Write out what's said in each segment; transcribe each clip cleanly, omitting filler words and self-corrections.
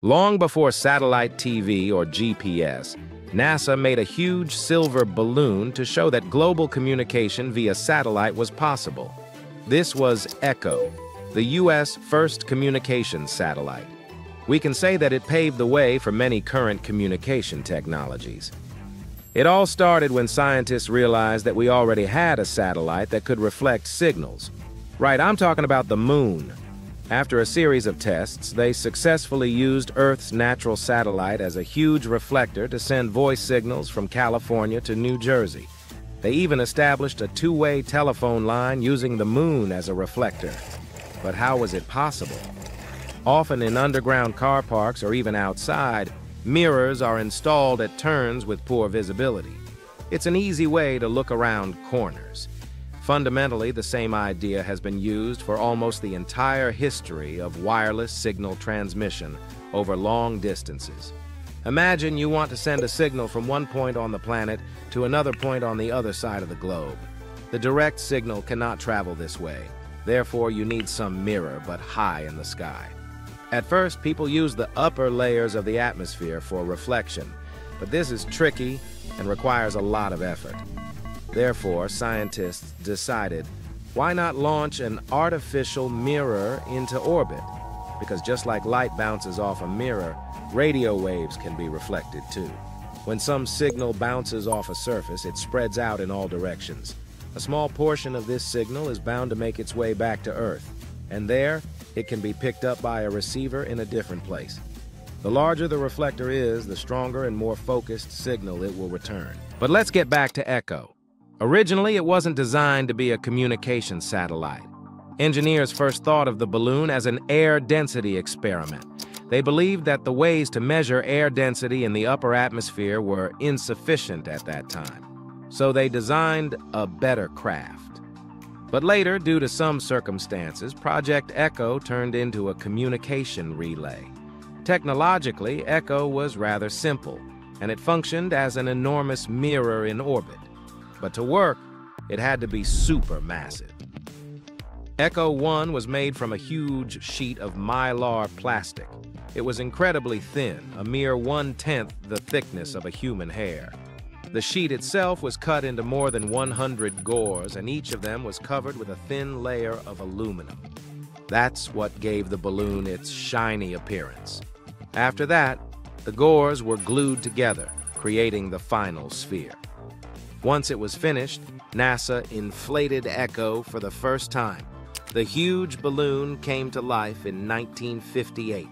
Long before satellite TV or GPS, NASA made a huge silver balloon to show that global communication via satellite was possible. This was ECHO, the U.S. first communications satellite. We can say that it paved the way for many current communication technologies. It all started when scientists realized that we already had a satellite that could reflect signals. Right, I'm talking about the moon. After a series of tests, they successfully used Earth's natural satellite as a huge reflector to send voice signals from California to New Jersey. They even established a two-way telephone line using the moon as a reflector. But how was it possible? Often in underground car parks or even outside, mirrors are installed at turns with poor visibility. It's an easy way to look around corners. Fundamentally, the same idea has been used for almost the entire history of wireless signal transmission over long distances. Imagine you want to send a signal from one point on the planet to another point on the other side of the globe. The direct signal cannot travel this way. Therefore, you need some mirror, but high in the sky. At first, people used the upper layers of the atmosphere for reflection, but this is tricky and requires a lot of effort. Therefore, scientists decided, why not launch an artificial mirror into orbit? Because just like light bounces off a mirror, radio waves can be reflected too. When some signal bounces off a surface, it spreads out in all directions. A small portion of this signal is bound to make its way back to Earth, and there, it can be picked up by a receiver in a different place. The larger the reflector is, the stronger and more focused signal it will return. But let's get back to ECHO. Originally, it wasn't designed to be a communication satellite. Engineers first thought of the balloon as an air density experiment. They believed that the ways to measure air density in the upper atmosphere were insufficient at that time. So they designed a better craft. But later, due to some circumstances, Project ECHO turned into a communication relay. Technologically, ECHO was rather simple, and it functioned as an enormous mirror in orbit. But to work, it had to be supermassive. ECHO 1 was made from a huge sheet of mylar plastic. It was incredibly thin, a mere 1/10 the thickness of a human hair. The sheet itself was cut into more than 100 gores, and each of them was covered with a thin layer of aluminum. That's what gave the balloon its shiny appearance. After that, the gores were glued together, creating the final sphere. Once it was finished, NASA inflated ECHO for the first time. The huge balloon came to life in 1958.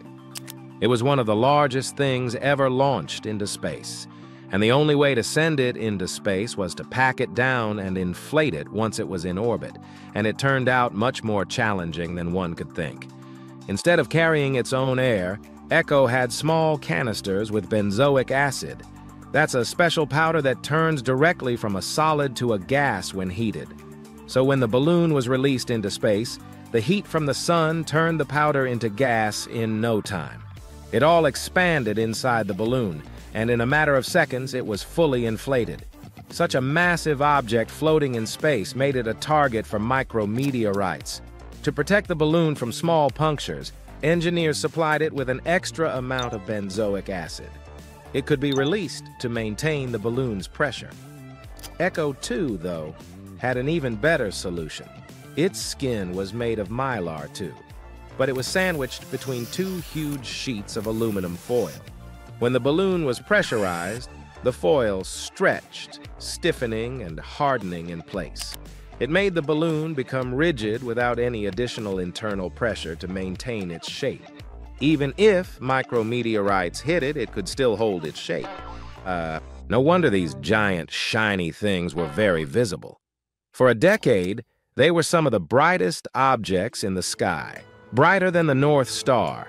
It was one of the largest things ever launched into space, and the only way to send it into space was to pack it down and inflate it once it was in orbit, and it turned out much more challenging than one could think. Instead of carrying its own air, ECHO had small canisters with benzoic acid. That's a special powder that turns directly from a solid to a gas when heated. So when the balloon was released into space, the heat from the sun turned the powder into gas in no time. It all expanded inside the balloon, and in a matter of seconds, it was fully inflated. Such a massive object floating in space made it a target for micrometeorites. To protect the balloon from small punctures, engineers supplied it with an extra amount of benzoic acid. It could be released to maintain the balloon's pressure. ECHO 2, though, had an even better solution. Its skin was made of mylar too, but it was sandwiched between two huge sheets of aluminum foil. When the balloon was pressurized, the foil stretched, stiffening and hardening in place. It made the balloon become rigid without any additional internal pressure to maintain its shape. Even if micrometeorites hit it, it could still hold its shape. No wonder these giant, shiny things were very visible. For a decade, they were some of the brightest objects in the sky, brighter than the North Star.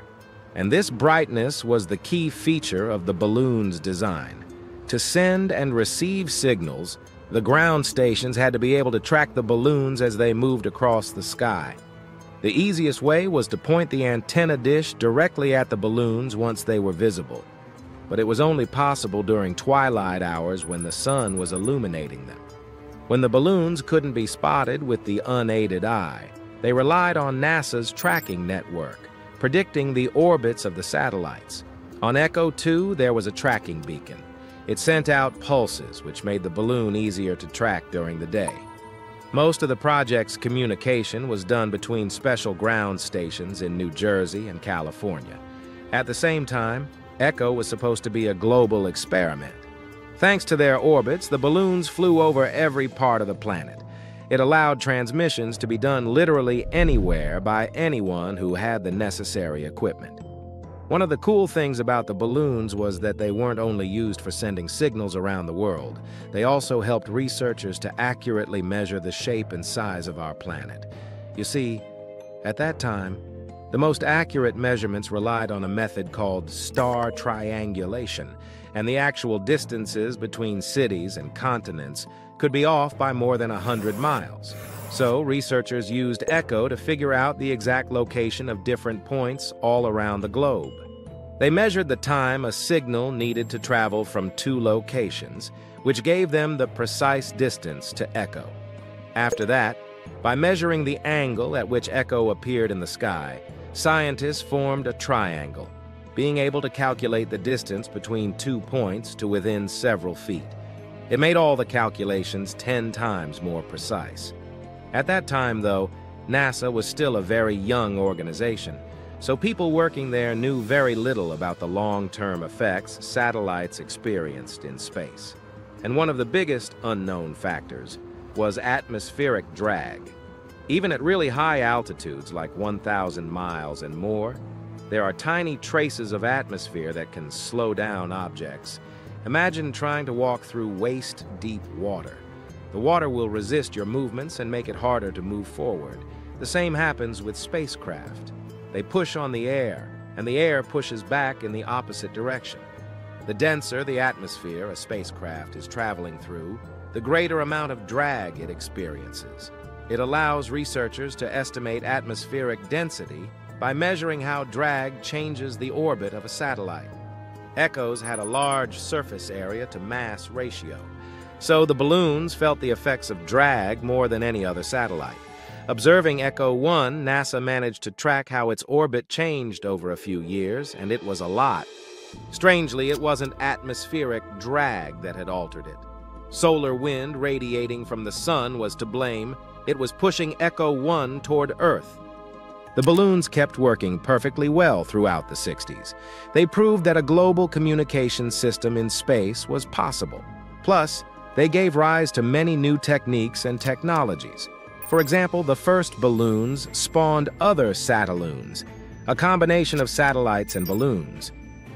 And this brightness was the key feature of the balloon's design. To send and receive signals, the ground stations had to be able to track the balloons as they moved across the sky. The easiest way was to point the antenna dish directly at the balloons once they were visible. But it was only possible during twilight hours when the sun was illuminating them. When the balloons couldn't be spotted with the unaided eye, they relied on NASA's tracking network, predicting the orbits of the satellites. On Echo 2, there was a tracking beacon. It sent out pulses, which made the balloon easier to track during the day. Most of the project's communication was done between special ground stations in New Jersey and California. At the same time, Echo was supposed to be a global experiment. Thanks to their orbits, the balloons flew over every part of the planet. It allowed transmissions to be done literally anywhere by anyone who had the necessary equipment. One of the cool things about the balloons was that they weren't only used for sending signals around the world. They also helped researchers to accurately measure the shape and size of our planet. You see, at that time, the most accurate measurements relied on a method called star triangulation, and the actual distances between cities and continents could be off by more than 100 miles. So researchers used Echo to figure out the exact location of different points all around the globe. They measured the time a signal needed to travel from two locations, which gave them the precise distance to Echo. After that, by measuring the angle at which Echo appeared in the sky, scientists formed a triangle, being able to calculate the distance between 2 points to within several feet. It made all the calculations 10 times more precise. At that time, though, NASA was still a very young organization, so people working there knew very little about the long-term effects satellites experienced in space. And one of the biggest unknown factors was atmospheric drag. Even at really high altitudes, like 1,000 miles and more, there are tiny traces of atmosphere that can slow down objects. Imagine trying to walk through waist-deep water. The water will resist your movements and make it harder to move forward. The same happens with spacecraft. They push on the air, and the air pushes back in the opposite direction. The denser the atmosphere a spacecraft is traveling through, the greater amount of drag it experiences. It allows researchers to estimate atmospheric density by measuring how drag changes the orbit of a satellite. Echo's had a large surface area to mass ratio, so the balloons felt the effects of drag more than any other satellite. Observing Echo 1, NASA managed to track how its orbit changed over a few years, and it was a lot. Strangely, it wasn't atmospheric drag that had altered it. Solar wind radiating from the sun was to blame. It was pushing Echo 1 toward Earth. The balloons kept working perfectly well throughout the 60s. They proved that a global communication system in space was possible. Plus, they gave rise to many new techniques and technologies. For example, the first balloons spawned other satelloons, a combination of satellites and balloons.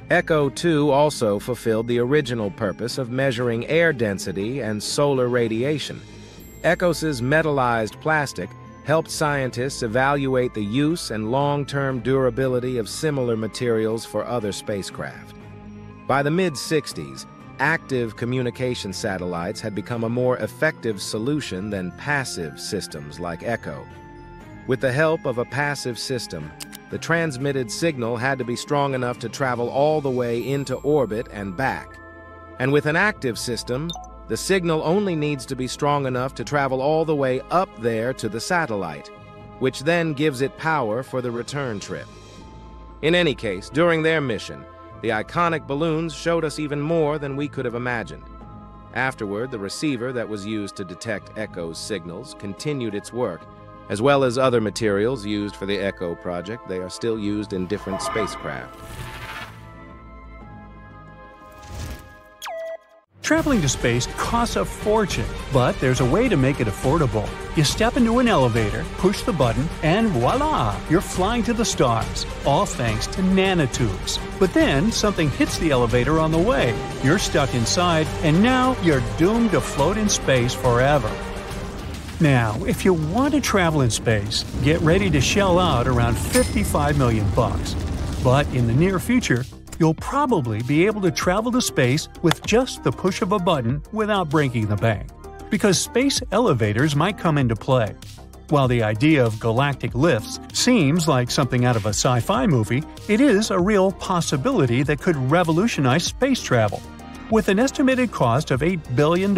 Echo 2 also fulfilled the original purpose of measuring air density and solar radiation. Echos's metallized plastic helped scientists evaluate the use and long-term durability of similar materials for other spacecraft. By the mid-60s, active communication satellites had become a more effective solution than passive systems like Echo. With the help of a passive system, the transmitted signal had to be strong enough to travel all the way into orbit and back. And with an active system, the signal only needs to be strong enough to travel all the way up there to the satellite, which then gives it power for the return trip. In any case, during their mission, the iconic balloons showed us even more than we could have imagined. Afterward, the receiver that was used to detect Echo's signals continued its work. As well as other materials used for the Echo project, they are still used in different spacecraft. Traveling to space costs a fortune, but there's a way to make it affordable. You step into an elevator, push the button, and voila! You're flying to the stars, all thanks to nanotubes. But then something hits the elevator on the way. You're stuck inside, and now you're doomed to float in space forever. Now, if you want to travel in space, get ready to shell out around $55 million. But in the near future, you'll probably be able to travel to space with just the push of a button without breaking the bank, because space elevators might come into play. While the idea of galactic lifts seems like something out of a sci-fi movie, it is a real possibility that could revolutionize space travel. With an estimated cost of $8 billion,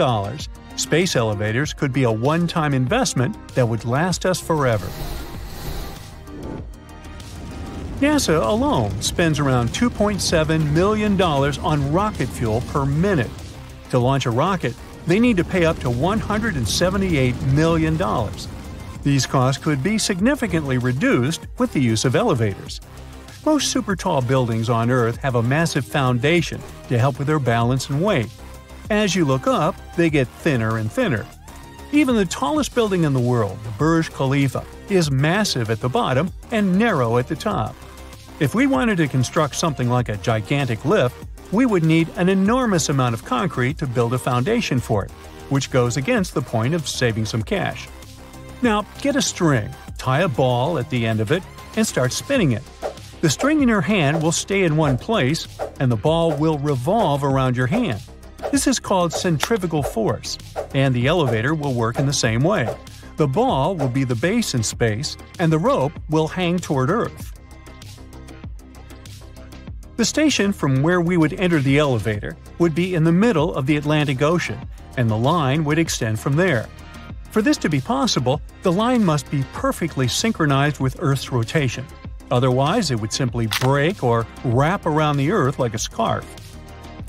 space elevators could be a one-time investment that would last us forever. NASA alone spends around $2.7 million on rocket fuel per minute. To launch a rocket, they need to pay up to $178 million. These costs could be significantly reduced with the use of elevators. Most super tall buildings on Earth have a massive foundation to help with their balance and weight. As you look up, they get thinner and thinner. Even the tallest building in the world, the Burj Khalifa, is massive at the bottom and narrow at the top. If we wanted to construct something like a gigantic lift, we would need an enormous amount of concrete to build a foundation for it, which goes against the point of saving some cash. Now, get a string, tie a ball at the end of it, and start spinning it. The string in your hand will stay in one place, and the ball will revolve around your hand. This is called centrifugal force, and the elevator will work in the same way. The ball will be the base in space, and the rope will hang toward Earth. The station from where we would enter the elevator would be in the middle of the Atlantic Ocean, and the line would extend from there. For this to be possible, the line must be perfectly synchronized with Earth's rotation. Otherwise, it would simply break or wrap around the Earth like a scarf.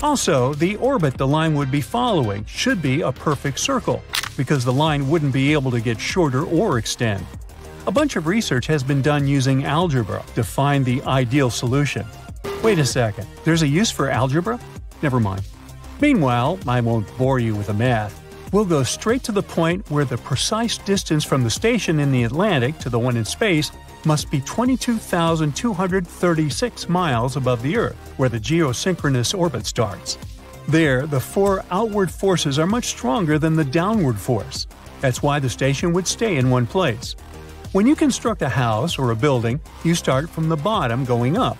Also, the orbit the line would be following should be a perfect circle, because the line wouldn't be able to get shorter or extend. A bunch of research has been done using algebra to find the ideal solution. Wait a second, there's a use for algebra? Never mind. Meanwhile, I won't bore you with the math. We'll go straight to the point where the precise distance from the station in the Atlantic to the one in space must be 22,236 miles above the Earth, where the geosynchronous orbit starts. There, the four outward forces are much stronger than the downward force. That's why the station would stay in one place. When you construct a house or a building, you start from the bottom going up.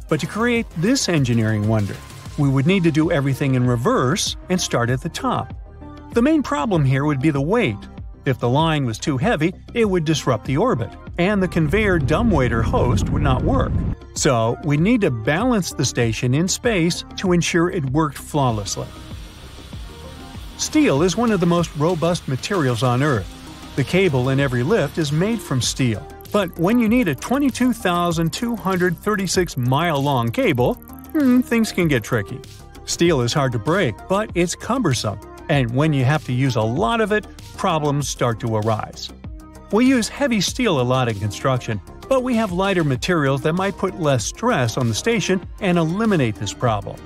But to create this engineering wonder, we would need to do everything in reverse and start at the top. The main problem here would be the weight. If the line was too heavy, it would disrupt the orbit, and the conveyor dumbwaiter host would not work. So, we need to balance the station in space to ensure it worked flawlessly. Steel is one of the most robust materials on Earth. The cable in every lift is made from steel. But when you need a 22,236-mile-long cable, things can get tricky. Steel is hard to break, but it's cumbersome. And when you have to use a lot of it, problems start to arise. We use heavy steel a lot in construction, but we have lighter materials that might put less stress on the station and eliminate this problem.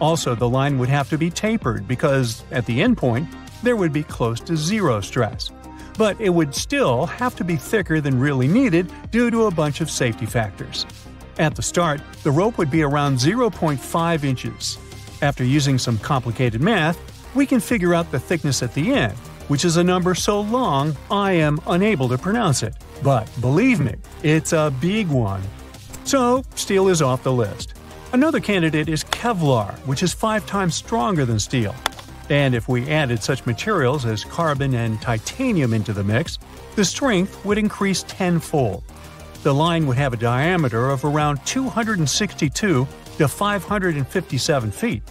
Also, the line would have to be tapered because, at the end point, there would be close to zero stress. But it would still have to be thicker than really needed due to a bunch of safety factors. At the start, the rope would be around 0.5 inches. After using some complicated math, we can figure out the thickness at the end, which is a number so long I am unable to pronounce it. But believe me, it's a big one. So, steel is off the list. Another candidate is Kevlar, which is 5 times stronger than steel. And if we added such materials as carbon and titanium into the mix, the strength would increase tenfold. The line would have a diameter of around 262 to 557 feet.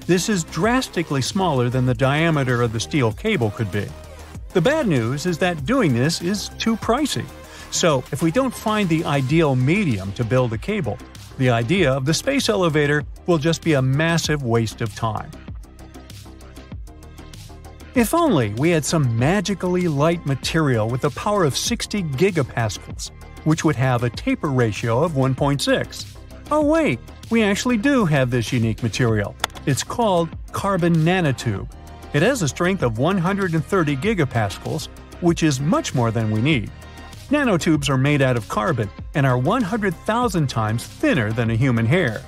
This is drastically smaller than the diameter of the steel cable could be. The bad news is that doing this is too pricey. So, if we don't find the ideal medium to build a cable, the idea of the space elevator will just be a massive waste of time. If only we had some magically light material with the power of 60 gigapascals, which would have a taper ratio of 1.6. Oh wait, we actually do have this unique material. It's called carbon nanotube. It has a strength of 130 gigapascals, which is much more than we need. Nanotubes are made out of carbon and are 100,000 times thinner than a human hair.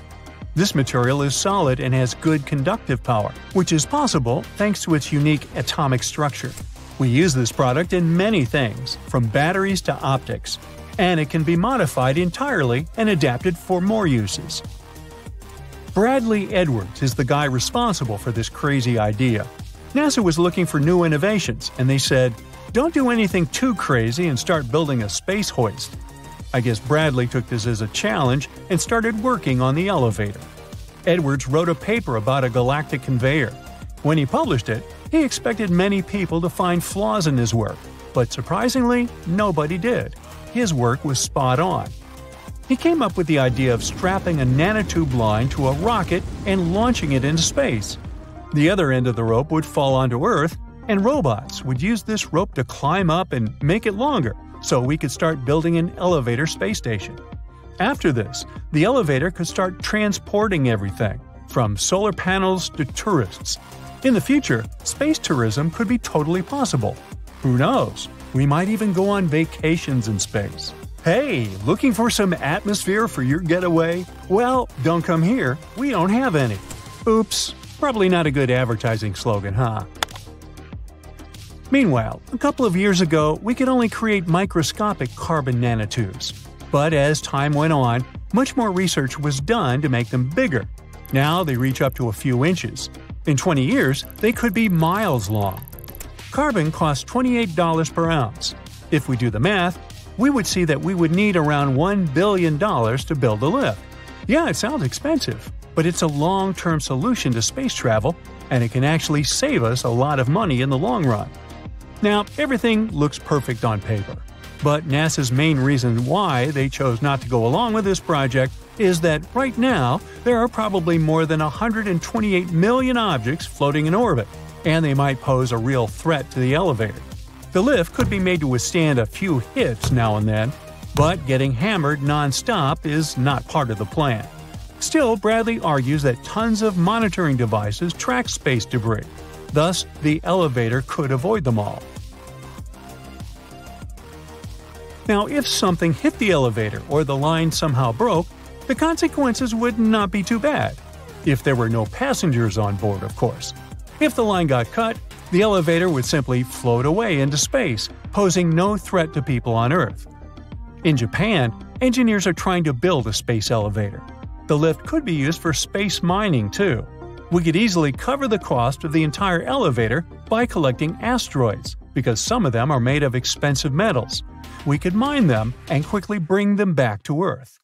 This material is solid and has good conductive power, which is possible thanks to its unique atomic structure. We use this product in many things, from batteries to optics, and it can be modified entirely and adapted for more uses. Bradley Edwards is the guy responsible for this crazy idea. NASA was looking for new innovations, and they said, "Don't do anything too crazy and start building a space hoist." I guess Bradley took this as a challenge and started working on the elevator. Edwards wrote a paper about a galactic conveyor. When he published it, he expected many people to find flaws in his work, but surprisingly, nobody did. His work was spot on. He came up with the idea of strapping a nanotube line to a rocket and launching it into space. The other end of the rope would fall onto Earth, and robots would use this rope to climb up and make it longer, so we could start building an elevator space station. After this, the elevator could start transporting everything, from solar panels to tourists. In the future, space tourism could be totally possible. Who knows? We might even go on vacations in space. Hey, looking for some atmosphere for your getaway? Well, don't come here, we don't have any. Oops, probably not a good advertising slogan, huh? Meanwhile, a couple of years ago, we could only create microscopic carbon nanotubes. But as time went on, much more research was done to make them bigger. Now they reach up to a few inches. In 20 years, they could be miles long. Carbon costs $28 per ounce. If we do the math, we would see that we would need around $1 billion to build a lift. Yeah, it sounds expensive, but it's a long-term solution to space travel, and it can actually save us a lot of money in the long run. Now, everything looks perfect on paper, but NASA's main reason why they chose not to go along with this project is that right now there are probably more than 128 million objects floating in orbit, and they might pose a real threat to the elevator. The lift could be made to withstand a few hits now and then, but getting hammered non-stop is not part of the plan. Still, Bradley argues that tons of monitoring devices track space debris. Thus, the elevator could avoid them all. Now, if something hit the elevator or the line somehow broke, the consequences would not be too bad. If there were no passengers on board, of course. If the line got cut, the elevator would simply float away into space, posing no threat to people on Earth. In Japan, engineers are trying to build a space elevator. The lift could be used for space mining, too. We could easily cover the cost of the entire elevator by collecting asteroids, because some of them are made of expensive metals. We could mine them and quickly bring them back to Earth.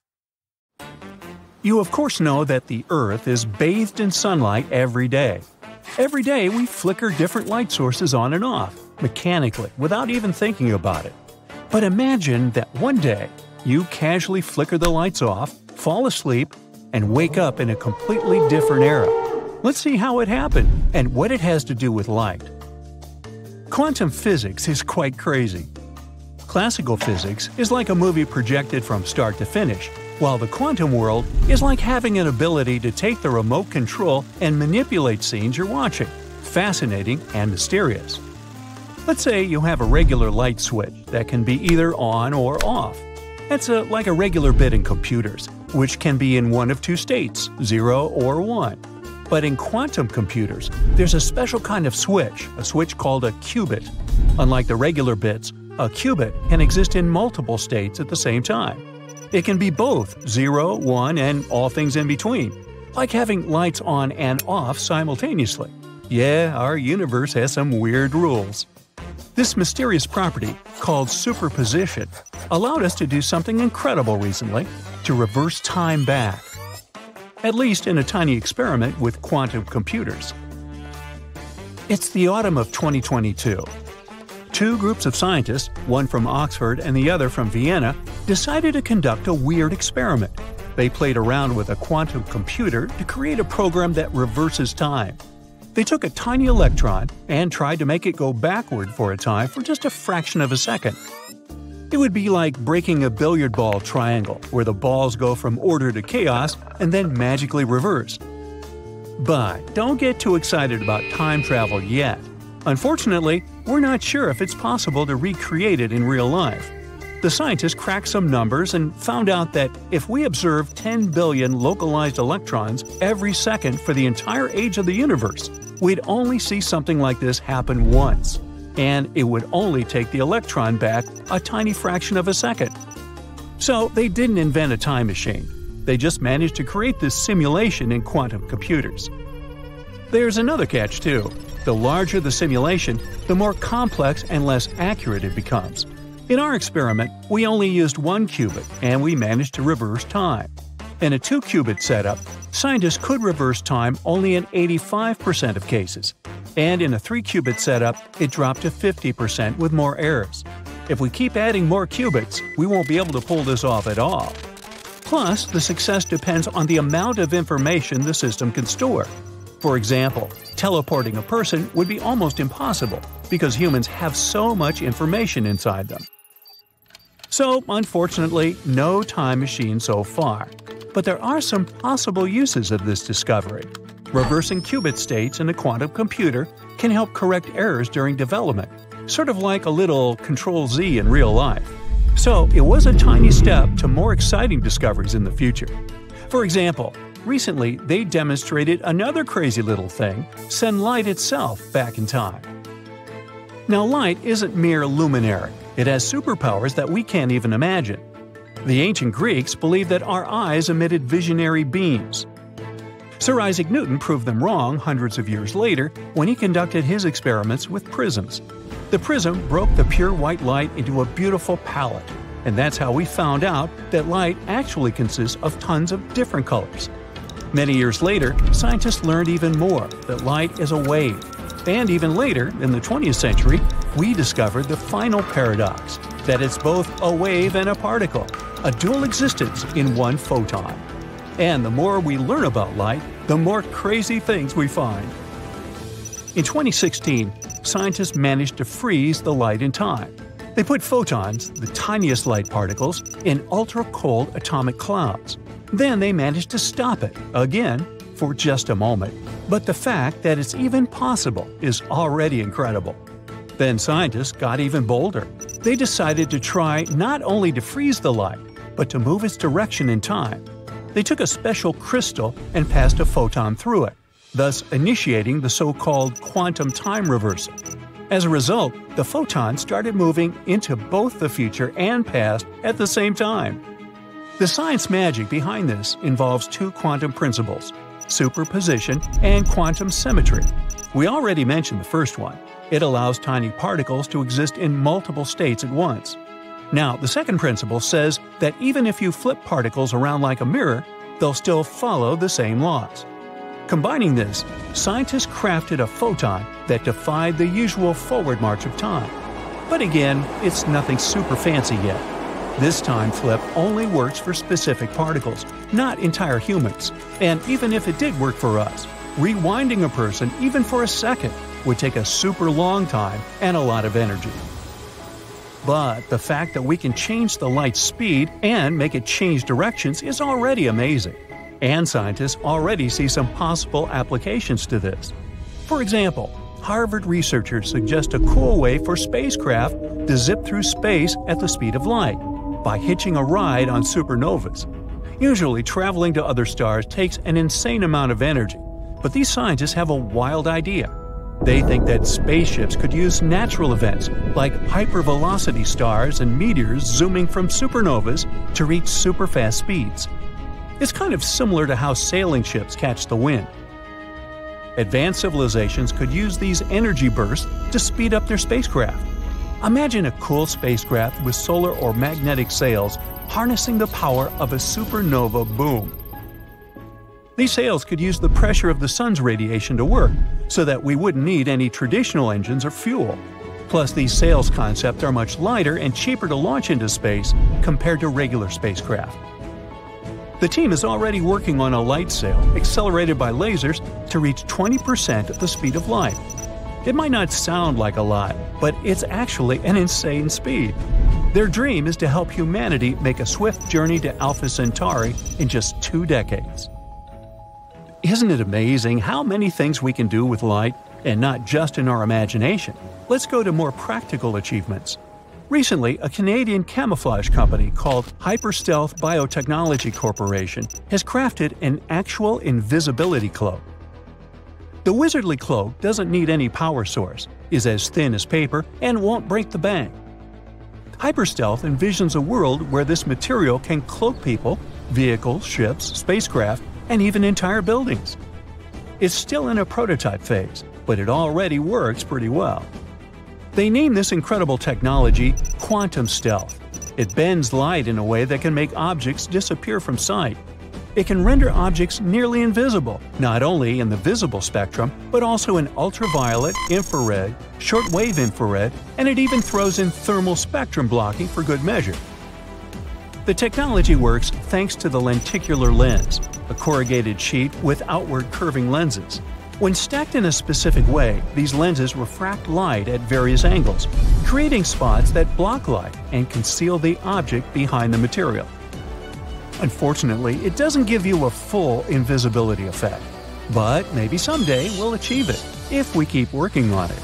You of course know that the Earth is bathed in sunlight every day. Every day we flicker different light sources on and off, mechanically, without even thinking about it. But imagine that one day you casually flicker the lights off, fall asleep, and wake up in a completely different era. Let's see how it happened and what it has to do with light. Quantum physics is quite crazy. Classical physics is like a movie projected from start to finish, while the quantum world is like having an ability to take the remote control and manipulate scenes you're watching. Fascinating and mysterious. Let's say you have a regular light switch that can be either on or off. That's like a regular bit in computers, which can be in one of two states, 0 or 1. But in quantum computers, there's a special kind of switch, a switch called a qubit. Unlike the regular bits, a qubit can exist in multiple states at the same time. It can be both 0, 1, and all things in between, like having lights on and off simultaneously. Yeah, our universe has some weird rules. This mysterious property, called superposition, allowed us to do something incredible recently, to reverse time back. At least in a tiny experiment with quantum computers. It's the autumn of 2022. Two groups of scientists, one from Oxford and the other from Vienna, decided to conduct a weird experiment. They played around with a quantum computer to create a program that reverses time. They took a tiny electron and tried to make it go backward for a time for just a fraction of a second. It would be like breaking a billiard ball triangle, where the balls go from order to chaos and then magically reverse. But don't get too excited about time travel yet. Unfortunately, we're not sure if it's possible to recreate it in real life. The scientists cracked some numbers and found out that if we observe 10 billion localized electrons every second for the entire age of the universe, we'd only see something like this happen once. And it would only take the electron back a tiny fraction of a second. So they didn't invent a time machine. They just managed to create this simulation in quantum computers. There's another catch too. The larger the simulation, the more complex and less accurate it becomes. In our experiment, we only used one qubit and we managed to reverse time. In a 2-qubit setup, scientists could reverse time only in 85% of cases. And in a 3-qubit setup, it dropped to 50% with more errors. If we keep adding more qubits, we won't be able to pull this off at all. Plus, the success depends on the amount of information the system can store. For example, teleporting a person would be almost impossible because humans have so much information inside them. So, unfortunately, no time machine so far. But there are some possible uses of this discovery. Reversing qubit states in a quantum computer can help correct errors during development, sort of like a little Control-Z in real life. So, it was a tiny step to more exciting discoveries in the future. For example, recently they demonstrated another crazy little thing: send light itself back in time. Now, light isn't mere luminary. It has superpowers that we can't even imagine. The ancient Greeks believed that our eyes emitted visionary beams. Sir Isaac Newton proved them wrong hundreds of years later when he conducted his experiments with prisms. The prism broke the pure white light into a beautiful palette, and that's how we found out that light actually consists of tons of different colors. Many years later, scientists learned even more, that light is a wave. And even later, in the 20th century, we discovered the final paradox, that it's both a wave and a particle, a dual existence in one photon. And the more we learn about light, the more crazy things we find. In 2016, scientists managed to freeze the light in time. They put photons, the tiniest light particles, in ultra-cold atomic clouds. Then they managed to stop it, again, for just a moment. But the fact that it's even possible is already incredible. Then scientists got even bolder. They decided to try not only to freeze the light, but to move its direction in time. They took a special crystal and passed a photon through it, thus initiating the so-called quantum time reversal. As a result, the photon started moving into both the future and past at the same time. The science magic behind this involves two quantum principles: superposition and quantum symmetry. We already mentioned the first one. It allows tiny particles to exist in multiple states at once. Now, the second principle says that even if you flip particles around like a mirror, they'll still follow the same laws. Combining this, scientists crafted a photon that defied the usual forward march of time. But again, it's nothing super fancy yet. This time flip only works for specific particles, not entire humans. And even if it did work for us, rewinding a person even for a second would take a super long time and a lot of energy. But the fact that we can change the light's speed and make it change directions is already amazing. And scientists already see some possible applications to this. For example, Harvard researchers suggest a cool way for spacecraft to zip through space at the speed of light, by hitching a ride on supernovas. Usually, traveling to other stars takes an insane amount of energy, but these scientists have a wild idea. They think that spaceships could use natural events like hypervelocity stars and meteors zooming from supernovas to reach super-fast speeds. It's kind of similar to how sailing ships catch the wind. Advanced civilizations could use these energy bursts to speed up their spacecraft. Imagine a cool spacecraft with solar or magnetic sails harnessing the power of a supernova boom. These sails could use the pressure of the sun's radiation to work, so that we wouldn't need any traditional engines or fuel. Plus, these sails concepts are much lighter and cheaper to launch into space compared to regular spacecraft. The team is already working on a light sail accelerated by lasers to reach 20% of the speed of light. It might not sound like a lot, but it's actually an insane speed. Their dream is to help humanity make a swift journey to Alpha Centauri in just 2 decades. Isn't it amazing how many things we can do with light, and not just in our imagination? Let's go to more practical achievements. Recently, a Canadian camouflage company called Hyperstealth Biotechnology Corporation has crafted an actual invisibility cloak. The wizardly cloak doesn't need any power source, is as thin as paper, and won't break the bank. Hyperstealth envisions a world where this material can cloak people, vehicles, ships, spacecraft, and even entire buildings. It's still in a prototype phase, but it already works pretty well. They name this incredible technology quantum stealth. It bends light in a way that can make objects disappear from sight. It can render objects nearly invisible, not only in the visible spectrum, but also in ultraviolet, infrared, shortwave infrared, and it even throws in thermal spectrum blocking for good measure. The technology works thanks to the lenticular lens, a corrugated sheet with outward curving lenses. When stacked in a specific way, these lenses refract light at various angles, creating spots that block light and conceal the object behind the material. Unfortunately, it doesn't give you a full invisibility effect, but maybe someday we'll achieve it, if we keep working on it.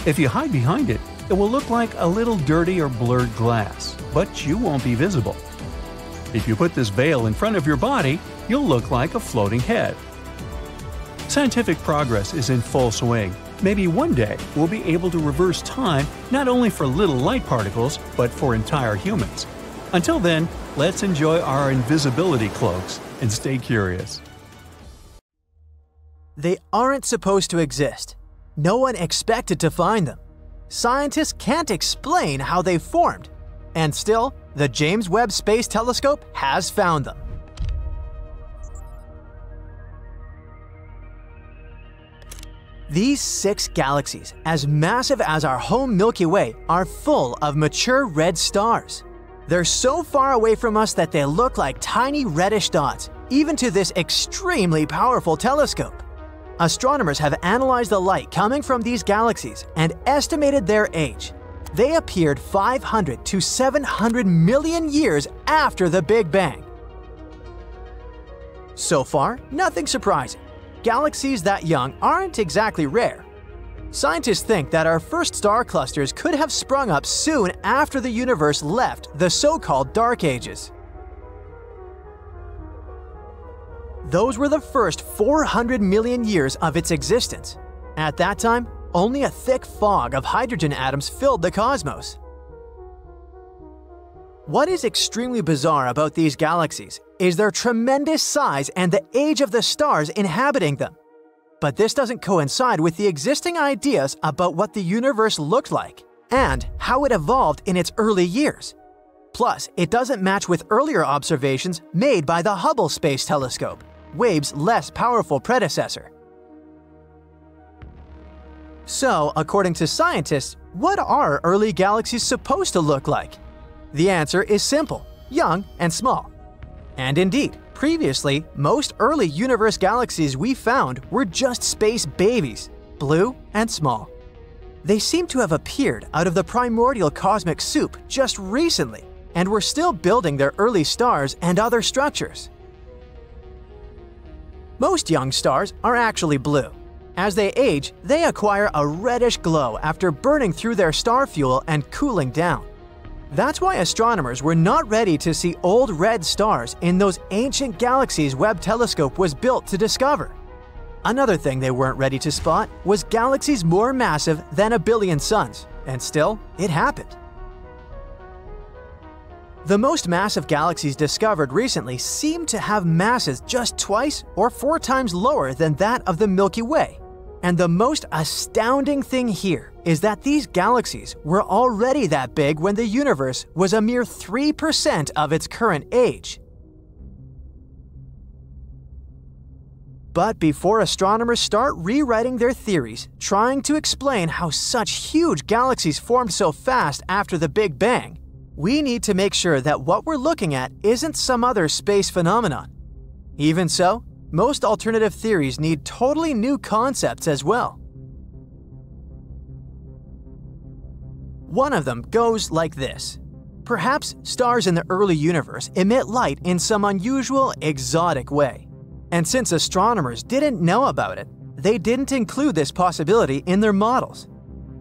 If you hide behind it, it will look like a little dirty or blurred glass, but you won't be visible. If you put this veil in front of your body, you'll look like a floating head. Scientific progress is in full swing. Maybe one day we'll be able to reverse time not only for little light particles, but for entire humans. Until then, let's enjoy our invisibility cloaks and stay curious. They aren't supposed to exist. No one expected to find them. Scientists can't explain how they formed. And still, the James Webb Space Telescope has found them. These 6 galaxies, as massive as our home Milky Way, are full of mature red stars. They're so far away from us that they look like tiny reddish dots, even to this extremely powerful telescope. Astronomers have analyzed the light coming from these galaxies and estimated their age. They appeared 500 to 700 million years after the Big Bang. So far, nothing surprising. Galaxies that young aren't exactly rare. Scientists think that our first star clusters could have sprung up soon after the universe left the so-called Dark Ages. Those were the first 400 million years of its existence. At that time, only a thick fog of hydrogen atoms filled the cosmos. What is extremely bizarre about these galaxies is their tremendous size and the age of the stars inhabiting them. But this doesn't coincide with the existing ideas about what the universe looked like and how it evolved in its early years. Plus, it doesn't match with earlier observations made by the Hubble Space Telescope, Wabe's less powerful predecessor. So, according to scientists, what are early galaxies supposed to look like? The answer is simple: young and small. And indeed, previously, most early universe galaxies we found were just space babies, blue and small. They seem to have appeared out of the primordial cosmic soup just recently, and were still building their early stars and other structures. Most young stars are actually blue. As they age, they acquire a reddish glow after burning through their star fuel and cooling down. That's why astronomers were not ready to see old red stars in those ancient galaxies Webb telescope was built to discover. Another thing they weren't ready to spot was galaxies more massive than 1 billion suns, and still, it happened. The most massive galaxies discovered recently seem to have masses just twice or 4 times lower than that of the Milky Way. And the most astounding thing here is that these galaxies were already that big when the universe was a mere 3% of its current age. But before astronomers start rewriting their theories, trying to explain how such huge galaxies formed so fast after the Big Bang, we need to make sure that what we're looking at isn't some other space phenomenon. Even so, most alternative theories need totally new concepts as well. One of them goes like this. Perhaps stars in the early universe emit light in some unusual, exotic way. And since astronomers didn't know about it, they didn't include this possibility in their models.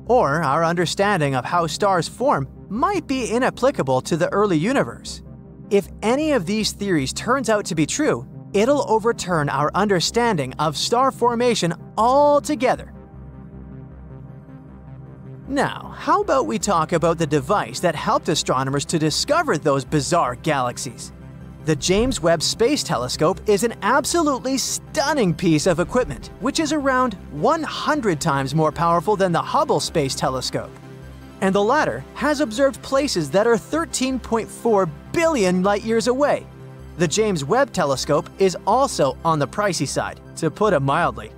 Or our understanding of how stars form might be inapplicable to the early universe. If any of these theories turns out to be true, it'll overturn our understanding of star formation altogether. Now, how about we talk about the device that helped astronomers to discover those bizarre galaxies? The James Webb Space Telescope is an absolutely stunning piece of equipment, which is around 100 times more powerful than the Hubble Space Telescope. And the latter has observed places that are 13.4 billion light-years away. The James Webb Telescope is also on the pricey side, to put it mildly.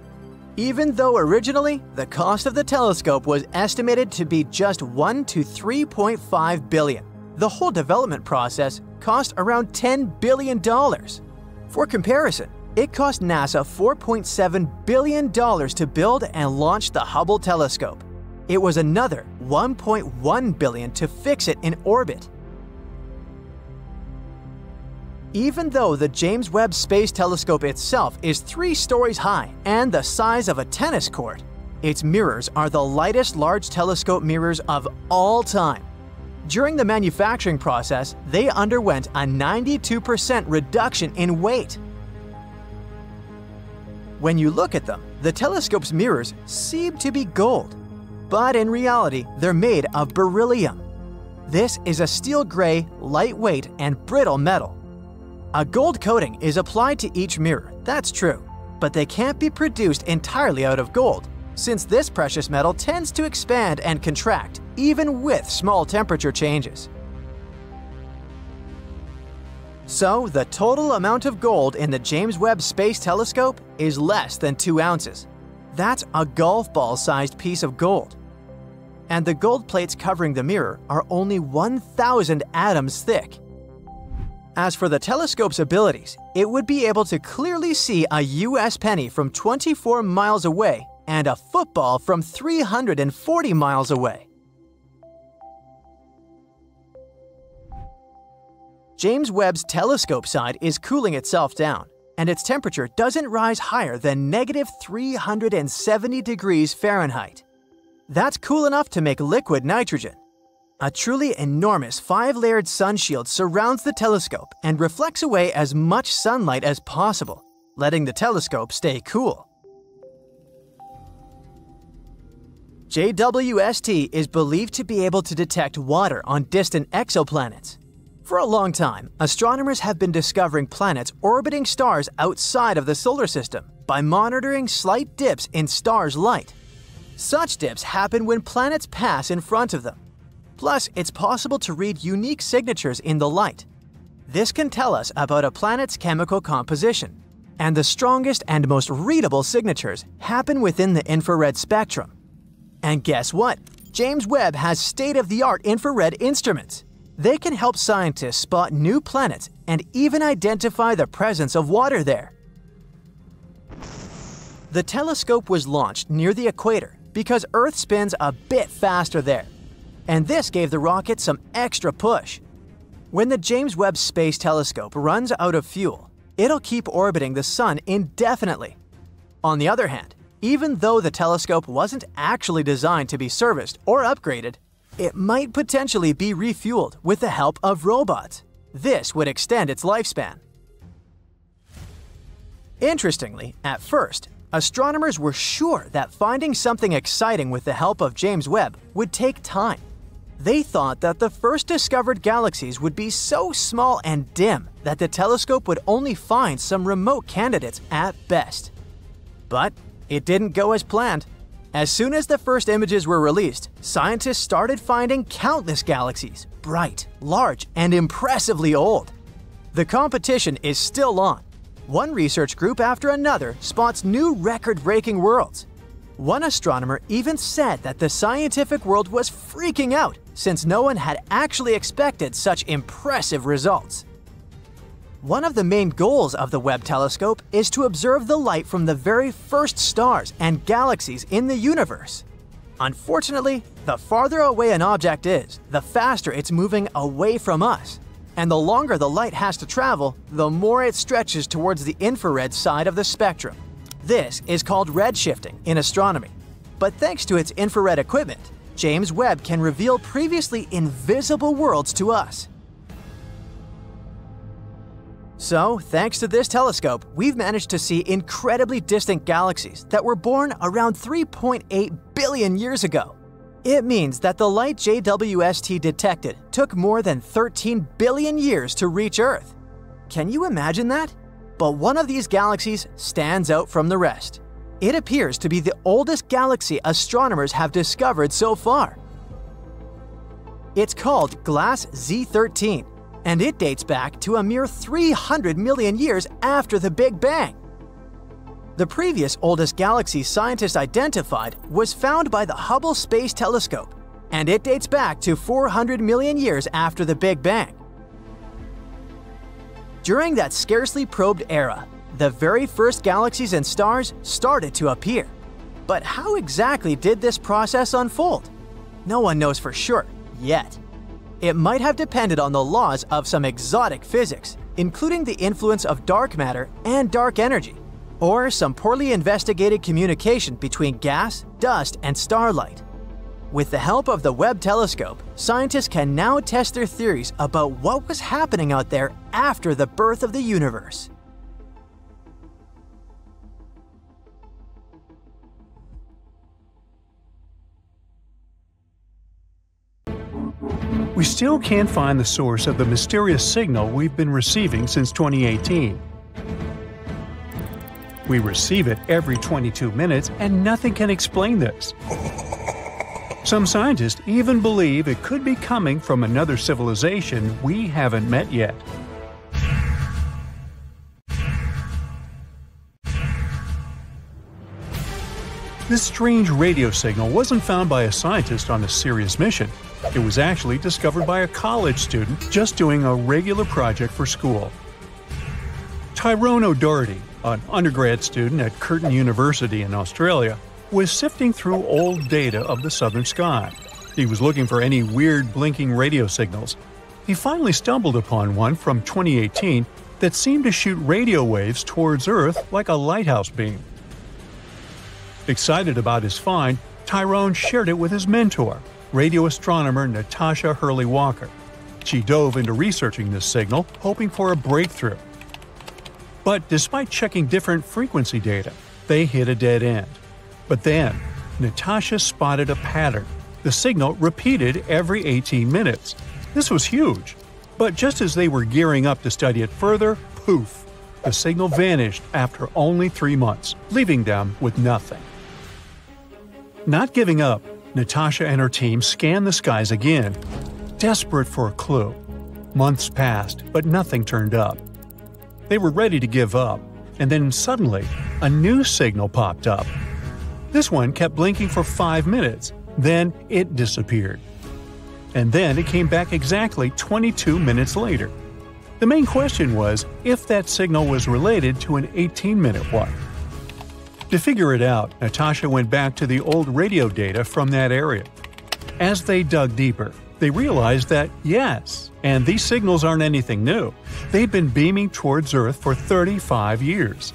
Even though originally, the cost of the telescope was estimated to be just 1 to 3.5 billion. The whole development process cost around $10 billion. For comparison, it cost NASA $4.7 billion to build and launch the Hubble telescope. It was another $1.1 billion to fix it in orbit. Even though the James Webb Space Telescope itself is 3 stories high and the size of a tennis court, its mirrors are the lightest large telescope mirrors of all time. During the manufacturing process, they underwent a 92% reduction in weight. When you look at them, the telescope's mirrors seem to be gold, but in reality, they're made of beryllium. This is a steel gray, lightweight, and brittle metal. A gold coating is applied to each mirror, that's true, but they can't be produced entirely out of gold, since this precious metal tends to expand and contract, even with small temperature changes. So, the total amount of gold in the James Webb Space Telescope is less than 2 ounces. That's a golf ball-sized piece of gold. And the gold plates covering the mirror are only 1,000 atoms thick. As for the telescope's abilities, it would be able to clearly see a US penny from 24 miles away and a football from 340 miles away. James Webb's telescope side is cooling itself down, and its temperature doesn't rise higher than -370 degrees Fahrenheit. That's cool enough to make liquid nitrogen. A truly enormous 5-layered sun shield surrounds the telescope and reflects away as much sunlight as possible, letting the telescope stay cool. JWST is believed to be able to detect water on distant exoplanets. For a long time, astronomers have been discovering planets orbiting stars outside of the solar system by monitoring slight dips in stars' light. Such dips happen when planets pass in front of them. Plus, it's possible to read unique signatures in the light. This can tell us about a planet's chemical composition. And the strongest and most readable signatures happen within the infrared spectrum. And guess what? James Webb has state-of-the-art infrared instruments. They can help scientists spot new planets and even identify the presence of water there. The telescope was launched near the equator because Earth spins a bit faster there. And this gave the rocket some extra push. When the James Webb Space Telescope runs out of fuel, it'll keep orbiting the Sun indefinitely. On the other hand, even though the telescope wasn't actually designed to be serviced or upgraded, it might potentially be refueled with the help of robots. This would extend its lifespan. Interestingly, at first, astronomers were sure that finding something exciting with the help of James Webb would take time. They thought that the first discovered galaxies would be so small and dim that the telescope would only find some remote candidates at best. But it didn't go as planned. As soon as the first images were released, scientists started finding countless galaxies, bright, large, and impressively old. The competition is still on. One research group after another spots new record-breaking worlds. One astronomer even said that the scientific world was freaking out since no one had actually expected such impressive results. One of the main goals of the Webb telescope is to observe the light from the very first stars and galaxies in the universe. Unfortunately, the farther away an object is, the faster it's moving away from us. And the longer the light has to travel, the more it stretches towards the infrared side of the spectrum. This is called redshifting in astronomy. But thanks to its infrared equipment, James Webb can reveal previously invisible worlds to us. So, thanks to this telescope, we've managed to see incredibly distant galaxies that were born around 3.8 billion years ago. It means that the light JWST detected took more than 13 billion years to reach Earth. Can you imagine that? But one of these galaxies stands out from the rest. It appears to be the oldest galaxy astronomers have discovered so far. It's called Glass Z13, and it dates back to a mere 300 million years after the Big Bang. The previous oldest galaxy scientists identified was found by the Hubble Space Telescope. and it dates back to 400 million years after the Big Bang. During that scarcely probed era, the very first galaxies and stars started to appear. But how exactly did this process unfold? No one knows for sure, yet. It might have depended on the laws of some exotic physics, including the influence of dark matter and dark energy, or some poorly investigated communication between gas, dust, and starlight. With the help of the Webb telescope, scientists can now test their theories about what was happening out there after the birth of the universe. We still can't find the source of the mysterious signal we've been receiving since 2018. We receive it every 22 minutes and nothing can explain this. Some scientists even believe it could be coming from another civilization we haven't met yet. This strange radio signal wasn't found by a scientist on a serious mission. It was actually discovered by a college student just doing a regular project for school. Tyrone O'Doherty, an undergrad student at Curtin University in Australia, was sifting through old data of the southern sky. He was looking for any weird blinking radio signals. He finally stumbled upon one from 2018 that seemed to shoot radio waves towards Earth like a lighthouse beam. Excited about his find, Tyrone shared it with his mentor, radio astronomer Natasha Hurley-Walker. She dove into researching this signal, hoping for a breakthrough. But despite checking different frequency data, they hit a dead end. But then, Natasha spotted a pattern. The signal repeated every 18 minutes. This was huge. But just as they were gearing up to study it further, poof! The signal vanished after only 3 months, leaving them with nothing. Not giving up, Natasha and her team scanned the skies again, desperate for a clue. Months passed, but nothing turned up. They were ready to give up, and then suddenly, a new signal popped up. This one kept blinking for 5 minutes, then it disappeared. And then it came back exactly 22 minutes later. The main question was if that signal was related to an 18-minute one. To figure it out, Natasha went back to the old radio data from that area. As they dug deeper, they realized that, yes, and these signals aren't anything new. They've been beaming towards Earth for 35 years.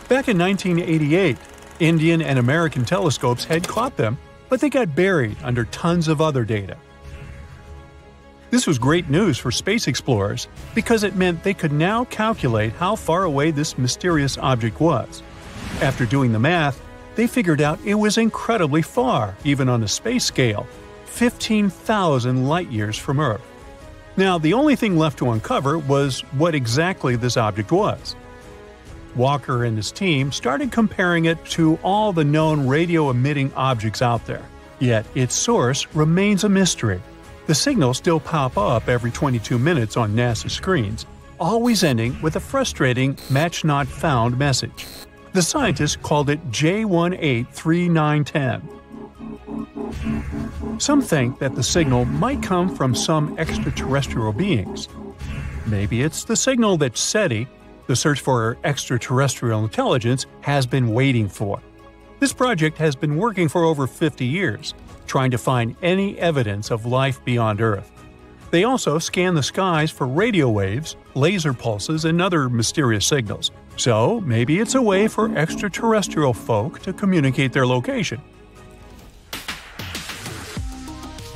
Back in 1988, Indian and American telescopes had caught them, but they got buried under tons of other data. This was great news for space explorers because it meant they could now calculate how far away this mysterious object was. After doing the math, they figured out it was incredibly far, even on a space scale, 15,000 light-years from Earth. Now, the only thing left to uncover was what exactly this object was. Walker and his team started comparing it to all the known radio-emitting objects out there. Yet its source remains a mystery. The signals still pop up every 22 minutes on NASA screens, always ending with a frustrating match not found message. The scientists called it J183910. Some think that the signal might come from some extraterrestrial beings. Maybe it's the signal that SETI, the search for extraterrestrial intelligence, has been waiting for. This project has been working for over 50 years, trying to find any evidence of life beyond Earth. They also scan the skies for radio waves, laser pulses, and other mysterious signals. So maybe it's a way for extraterrestrial folk to communicate their location.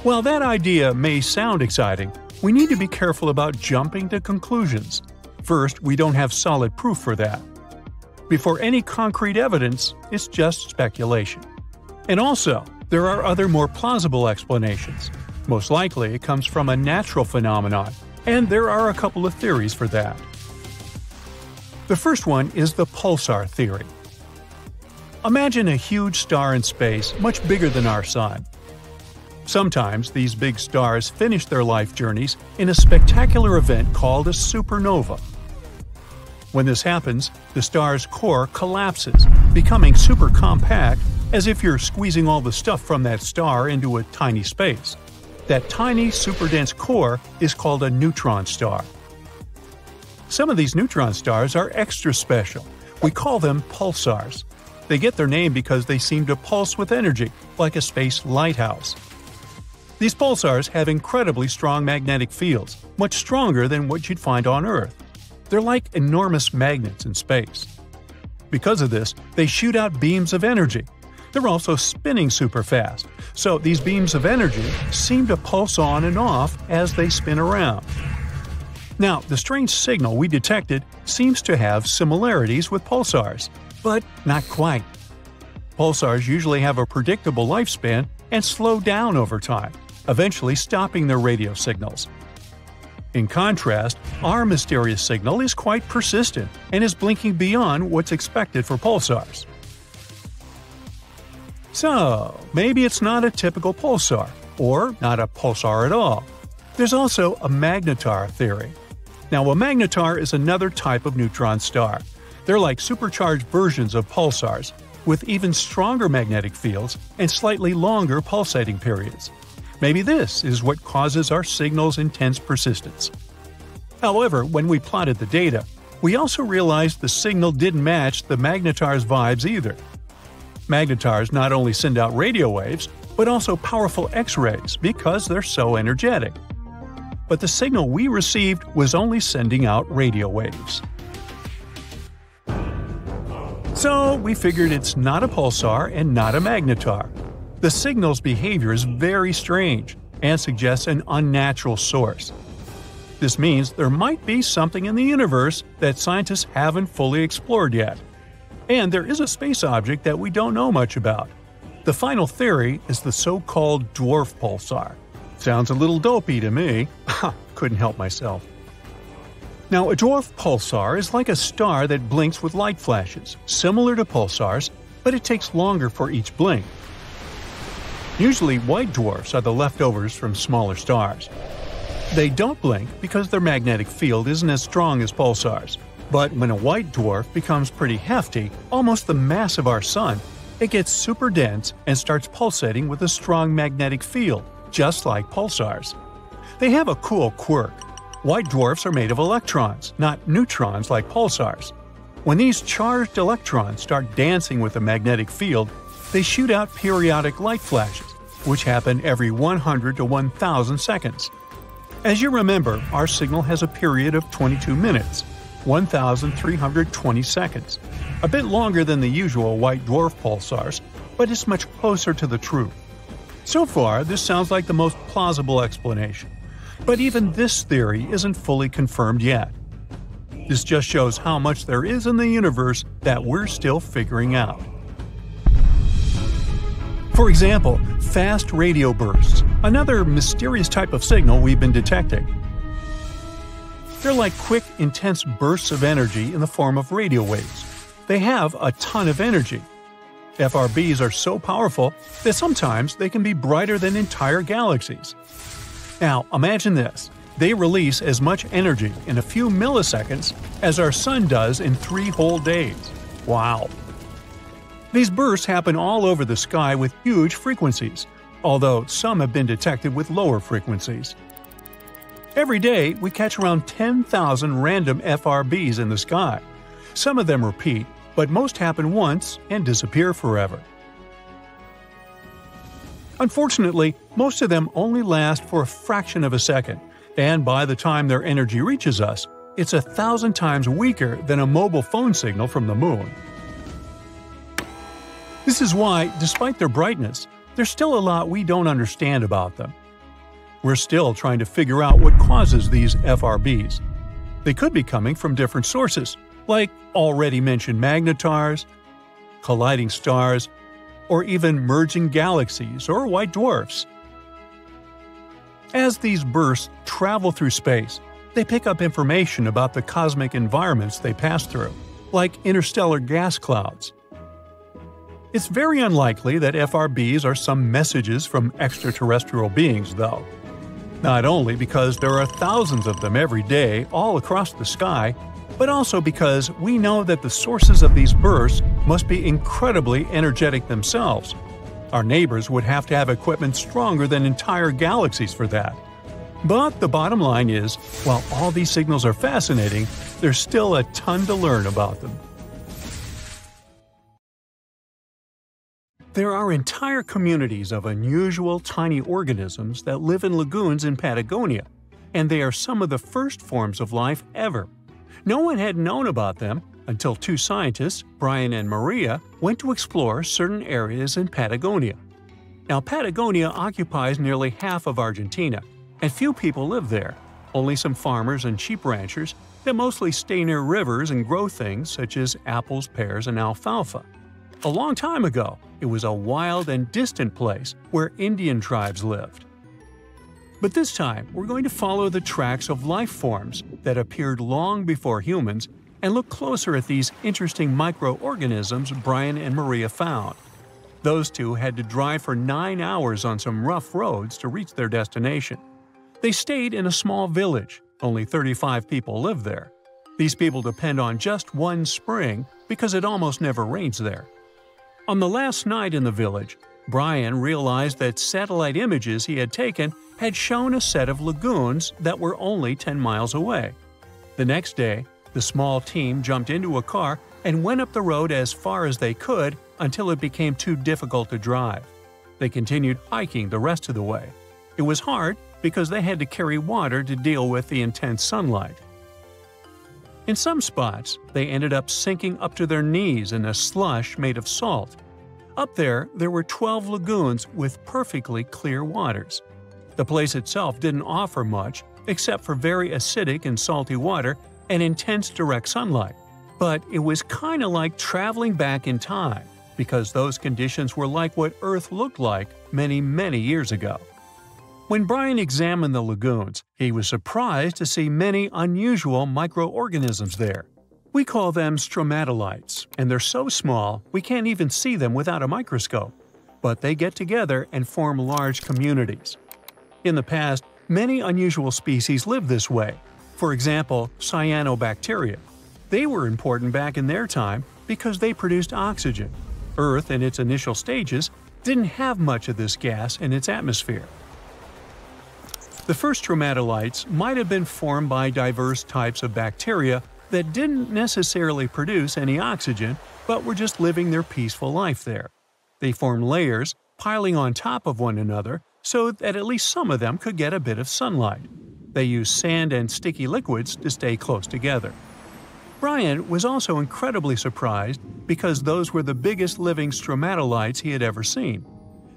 While that idea may sound exciting, we need to be careful about jumping to conclusions. First, we don't have solid proof for that. Before any concrete evidence, it's just speculation. And also, there are other more plausible explanations. Most likely it comes from a natural phenomenon, and there are a couple of theories for that. The first one is the pulsar theory. Imagine a huge star in space much bigger than our Sun. Sometimes these big stars finish their life journeys in a spectacular event called a supernova. When this happens, the star's core collapses, becoming super compact as if you're squeezing all the stuff from that star into a tiny space. That tiny, super-dense core is called a neutron star. Some of these neutron stars are extra special. We call them pulsars. They get their name because they seem to pulse with energy, like a space lighthouse. These pulsars have incredibly strong magnetic fields, much stronger than what you'd find on Earth. They're like enormous magnets in space. Because of this, they shoot out beams of energy. They're also spinning super fast, so these beams of energy seem to pulse on and off as they spin around. Now, the strange signal we detected seems to have similarities with pulsars, but not quite. Pulsars usually have a predictable lifespan and slow down over time, eventually stopping their radio signals. In contrast, our mysterious signal is quite persistent and is blinking beyond what's expected for pulsars. So, maybe it's not a typical pulsar, or not a pulsar at all. There's also a magnetar theory. Now, a magnetar is another type of neutron star. They're like supercharged versions of pulsars, with even stronger magnetic fields and slightly longer pulsating periods. Maybe this is what causes our signal's intense persistence. However, when we plotted the data, we also realized the signal didn't match the magnetar's vibes either. Magnetars not only send out radio waves, but also powerful X-rays because they're so energetic. But the signal we received was only sending out radio waves. So we figured it's not a pulsar and not a magnetar. The signal's behavior is very strange and suggests an unnatural source. This means there might be something in the universe that scientists haven't fully explored yet. And there is a space object that we don't know much about. The final theory is the so-called dwarf pulsar. Sounds a little dopey to me. Couldn't help myself. Now, a dwarf pulsar is like a star that blinks with light flashes, similar to pulsars, but it takes longer for each blink. Usually, white dwarfs are the leftovers from smaller stars. They don't blink because their magnetic field isn't as strong as pulsars. But when a white dwarf becomes pretty hefty, almost the mass of our Sun, it gets super dense and starts pulsating with a strong magnetic field, just like pulsars. They have a cool quirk. White dwarfs are made of electrons, not neutrons like pulsars. When these charged electrons start dancing with a magnetic field, they shoot out periodic light flashes, which happen every 100 to 1,000 seconds. As you remember, our signal has a period of 22 minutes, 1,320 seconds. A bit longer than the usual white dwarf pulsars, but it's much closer to the truth. So far, this sounds like the most plausible explanation. But even this theory isn't fully confirmed yet. This just shows how much there is in the universe that we're still figuring out. For example, fast radio bursts, another mysterious type of signal we've been detecting. They're like quick, intense bursts of energy in the form of radio waves. They have a ton of energy. FRBs are so powerful that sometimes they can be brighter than entire galaxies. Now, imagine this. They release as much energy in a few milliseconds as our Sun does in 3 whole days. Wow! These bursts happen all over the sky with huge frequencies, although some have been detected with lower frequencies. Every day, we catch around 10,000 random FRBs in the sky. Some of them repeat, but most happen once and disappear forever. Unfortunately, most of them only last for a fraction of a second, and by the time their energy reaches us, it's 1,000 times weaker than a mobile phone signal from the moon. This is why, despite their brightness, there's still a lot we don't understand about them. We're still trying to figure out what causes these FRBs. They could be coming from different sources, like already mentioned magnetars, colliding stars, or even merging galaxies or white dwarfs. As these bursts travel through space, they pick up information about the cosmic environments they pass through, like interstellar gas clouds. It's very unlikely that FRBs are some messages from extraterrestrial beings, though. Not only because there are thousands of them every day all across the sky, but also because we know that the sources of these bursts must be incredibly energetic themselves. Our neighbors would have to have equipment stronger than entire galaxies for that. But the bottom line is, while all these signals are fascinating, there's still a ton to learn about them. There are entire communities of unusual tiny organisms that live in lagoons in Patagonia, and they are some of the first forms of life ever. No one had known about them until two scientists, Brian and Maria, went to explore certain areas in Patagonia. Now, Patagonia occupies nearly half of Argentina, and few people live there, only some farmers and sheep ranchers that mostly stay near rivers and grow things such as apples, pears, and alfalfa. A long time ago, it was a wild and distant place where Indian tribes lived. But this time, we're going to follow the tracks of life forms that appeared long before humans and look closer at these interesting microorganisms Brian and Maria found. Those two had to drive for 9 hours on some rough roads to reach their destination. They stayed in a small village. Only 35 people live there. These people depend on just one spring because it almost never rains there. On the last night in the village, Brian realized that satellite images he had taken had shown a set of lagoons that were only 10 miles away. The next day, the small team jumped into a car and went up the road as far as they could until it became too difficult to drive. They continued hiking the rest of the way. It was hard because they had to carry water to deal with the intense sunlight. In some spots, they ended up sinking up to their knees in a slush made of salt. Up there were 12 lagoons with perfectly clear waters. The place itself didn't offer much except for very acidic and salty water and intense direct sunlight. But it was kinda like traveling back in time, because those conditions were like what Earth looked like many, many years ago. When Brian examined the lagoons, he was surprised to see many unusual microorganisms there. We call them stromatolites, and they're so small we can't even see them without a microscope. But they get together and form large communities. In the past, many unusual species lived this way. For example, cyanobacteria. They were important back in their time because they produced oxygen. Earth, in its initial stages, didn't have much of this gas in its atmosphere. The first stromatolites might have been formed by diverse types of bacteria that didn't necessarily produce any oxygen, but were just living their peaceful life there. They formed layers, piling on top of one another, so that at least some of them could get a bit of sunlight. They used sand and sticky liquids to stay close together. Brian was also incredibly surprised because those were the biggest living stromatolites he had ever seen.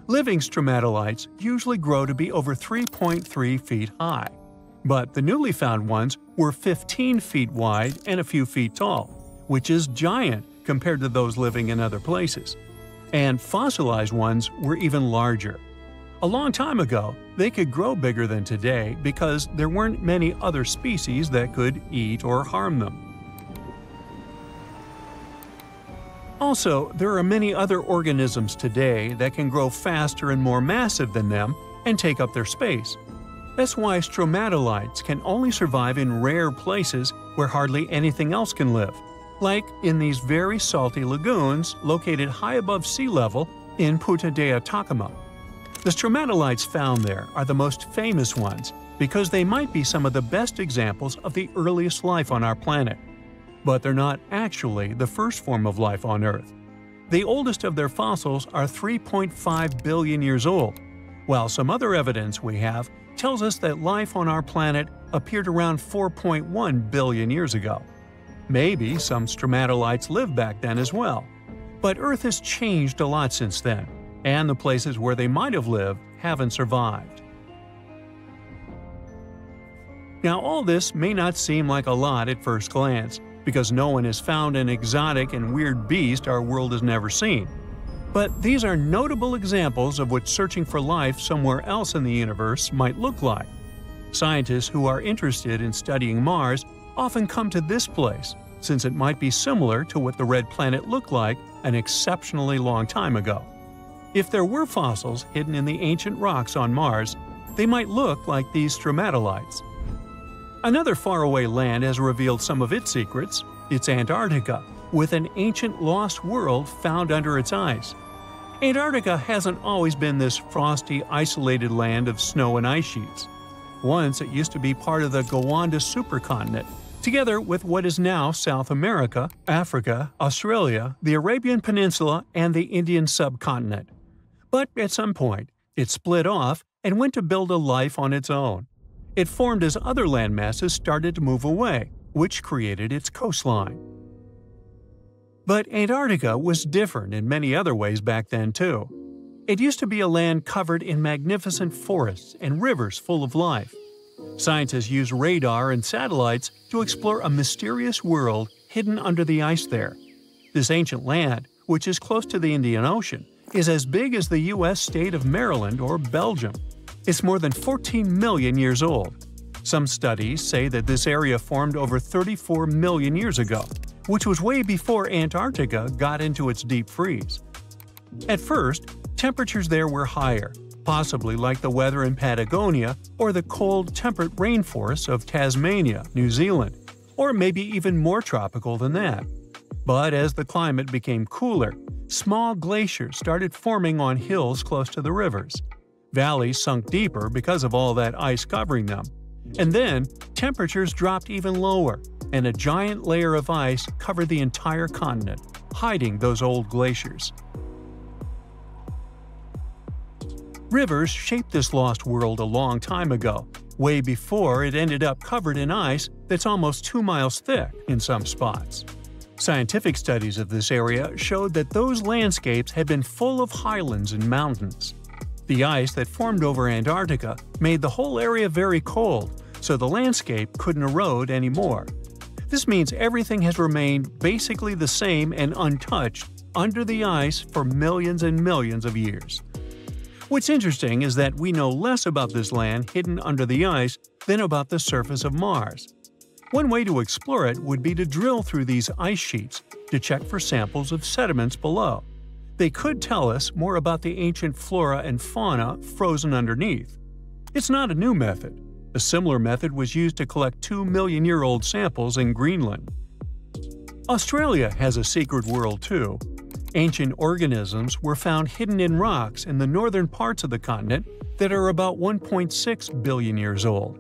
Living stromatolites usually grow to be over 3.3 feet high, but the newly found ones were 15 feet wide and a few feet tall, which is giant compared to those living in other places. And fossilized ones were even larger. A long time ago, they could grow bigger than today because there weren't many other species that could eat or harm them. Also, there are many other organisms today that can grow faster and more massive than them and take up their space. That's why stromatolites can only survive in rare places where hardly anything else can live, like in these very salty lagoons located high above sea level in Punta de Atacama. The stromatolites found there are the most famous ones because they might be some of the best examples of the earliest life on our planet. But they're not actually the first form of life on Earth. The oldest of their fossils are 3.5 billion years old, while some other evidence we have tells us that life on our planet appeared around 4.1 billion years ago. Maybe some stromatolites lived back then as well. But Earth has changed a lot since then, and the places where they might have lived haven't survived. Now, all this may not seem like a lot at first glance, because no one has found an exotic and weird beast our world has never seen. But these are notable examples of what searching for life somewhere else in the universe might look like. Scientists who are interested in studying Mars often come to this place, since it might be similar to what the red planet looked like an exceptionally long time ago. If there were fossils hidden in the ancient rocks on Mars, they might look like these stromatolites. Another faraway land has revealed some of its secrets. It's Antarctica. with an ancient lost world found under its ice. Antarctica hasn't always been this frosty, isolated land of snow and ice sheets. Once it used to be part of the Gondwana supercontinent, together with what is now South America, Africa, Australia, the Arabian Peninsula, and the Indian subcontinent. But at some point, it split off and went to build a life on its own. It formed as other landmasses started to move away, which created its coastline. But Antarctica was different in many other ways back then too. It used to be a land covered in magnificent forests and rivers full of life. Scientists used radar and satellites to explore a mysterious world hidden under the ice there. This ancient land, which is close to the Indian Ocean, is as big as the U.S. state of Maryland or Belgium. It's more than 14 million years old. Some studies say that this area formed over 34 million years ago, which was way before Antarctica got into its deep freeze. At first, temperatures there were higher, possibly like the weather in Patagonia or the cold, temperate rainforests of Tasmania, New Zealand, or maybe even more tropical than that. But as the climate became cooler, small glaciers started forming on hills close to the rivers. Valleys sunk deeper because of all that ice covering them. And then, temperatures dropped even lower, and a giant layer of ice covered the entire continent, hiding those old glaciers. Rivers shaped this lost world a long time ago, way before it ended up covered in ice that's almost 2 miles thick in some spots. Scientific studies of this area showed that those landscapes had been full of highlands and mountains. The ice that formed over Antarctica made the whole area very cold, so the landscape couldn't erode anymore. This means everything has remained basically the same and untouched under the ice for millions and millions of years. What's interesting is that we know less about this land hidden under the ice than about the surface of Mars. One way to explore it would be to drill through these ice sheets to check for samples of sediments below. They could tell us more about the ancient flora and fauna frozen underneath. It's not a new method. A similar method was used to collect 2-million-year-old samples in Greenland. Australia has a secret world too. Ancient organisms were found hidden in rocks in the northern parts of the continent that are about 1.6 billion years old.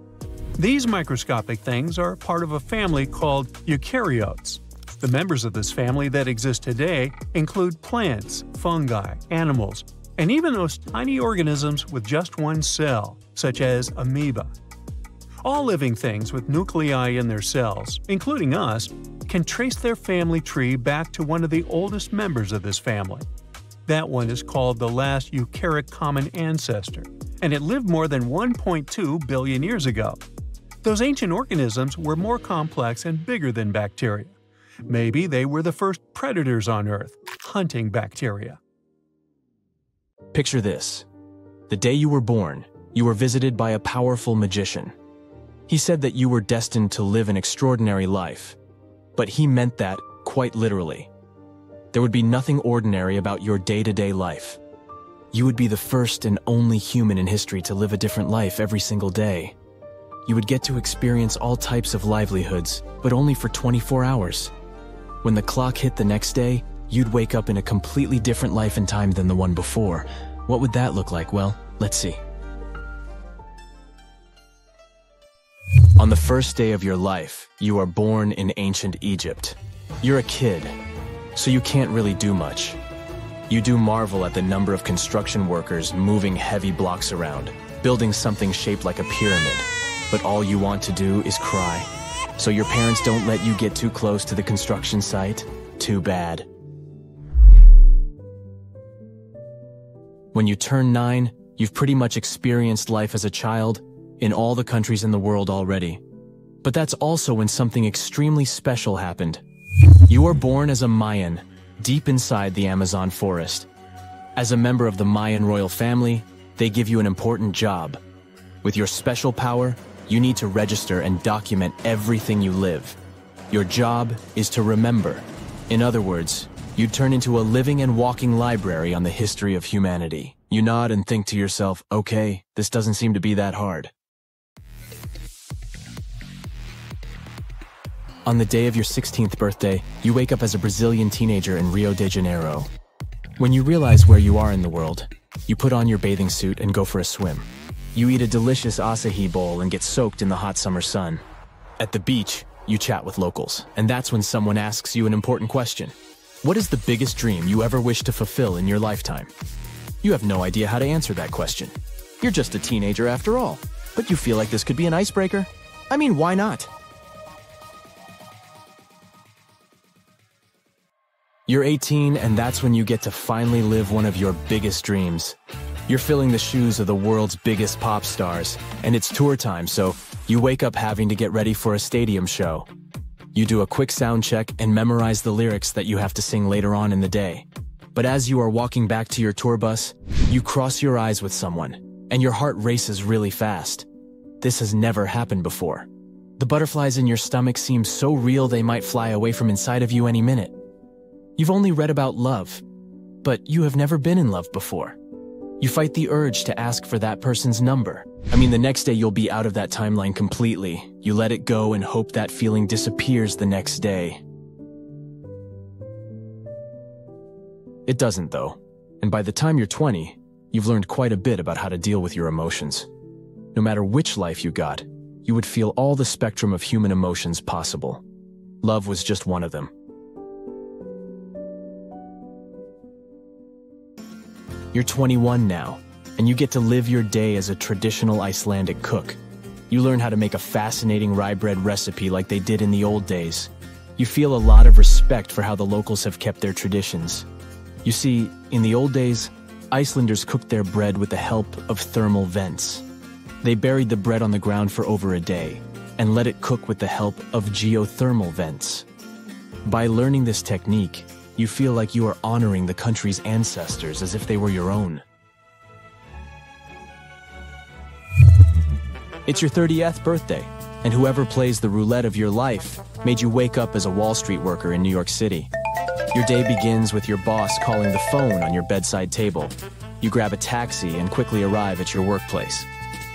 These microscopic things are part of a family called eukaryotes. The members of this family that exist today include plants, fungi, animals, and even those tiny organisms with just one cell, such as amoeba. All living things with nuclei in their cells, including us, can trace their family tree back to one of the oldest members of this family. That one is called the last eukaryotic common ancestor, and it lived more than 1.2 billion years ago. Those ancient organisms were more complex and bigger than bacteria. Maybe they were the first predators on Earth, hunting bacteria. Picture this. The day you were born, you were visited by a powerful magician. He said that you were destined to live an extraordinary life. But he meant that quite literally. There would be nothing ordinary about your day-to-day life. You would be the first and only human in history to live a different life every single day. You would get to experience all types of livelihoods, but only for 24 hours. When the clock hit the next day, you'd wake up in a completely different life and time than the one before. What would that look like? Well, let's see. On the first day of your life, you are born in ancient Egypt. You're a kid, so you can't really do much. You do marvel at the number of construction workers moving heavy blocks around, building something shaped like a pyramid. But all you want to do is cry. So your parents don't let you get too close to the construction site? Too bad. When you turn 9, you've pretty much experienced life as a child in all the countries in the world already. But that's also when something extremely special happened. You were born as a Mayan, deep inside the Amazon forest. As a member of the Mayan royal family, they give you an important job. With your special power, you need to register and document everything you live. Your job is to remember. In other words, you'd turn into a living and walking library on the history of humanity. You nod and think to yourself, okay, this doesn't seem to be that hard. On the day of your 16th birthday, you wake up as a Brazilian teenager in Rio de Janeiro. When you realize where you are in the world, you put on your bathing suit and go for a swim. You eat a delicious acai bowl and get soaked in the hot summer sun. At the beach, you chat with locals, and that's when someone asks you an important question. What is the biggest dream you ever wish to fulfill in your lifetime? You have no idea how to answer that question. You're just a teenager after all, but you feel like this could be an icebreaker. I mean, why not? You're 18, and that's when you get to finally live one of your biggest dreams. You're filling the shoes of the world's biggest pop stars, and it's tour time, so you wake up having to get ready for a stadium show. You do a quick sound check and memorize the lyrics that you have to sing later on in the day. But as you are walking back to your tour bus, you cross your eyes with someone, and your heart races really fast. This has never happened before. The butterflies in your stomach seem so real they might fly away from inside of you any minute. You've only read about love, but you have never been in love before. You fight the urge to ask for that person's number. The next day you'll be out of that timeline completely. You let it go and hope that feeling disappears the next day. It doesn't, though. And by the time you're 20, you've learned quite a bit about how to deal with your emotions. No matter which life you got, you would feel all the spectrum of human emotions possible. Love was just one of them. You're 21 now, and you get to live your day as a traditional Icelandic cook. You learn how to make a fascinating rye bread recipe like they did in the old days. You feel a lot of respect for how the locals have kept their traditions. You see, in the old days, Icelanders cooked their bread with the help of thermal vents. They buried the bread on the ground for over a day, and let it cook with the help of geothermal vents. By learning this technique, you feel like you are honoring the country's ancestors as if they were your own. It's your 30th birthday, and whoever plays the roulette of your life made you wake up as a Wall Street worker in New York City. Your day begins with your boss calling the phone on your bedside table. You grab a taxi and quickly arrive at your workplace.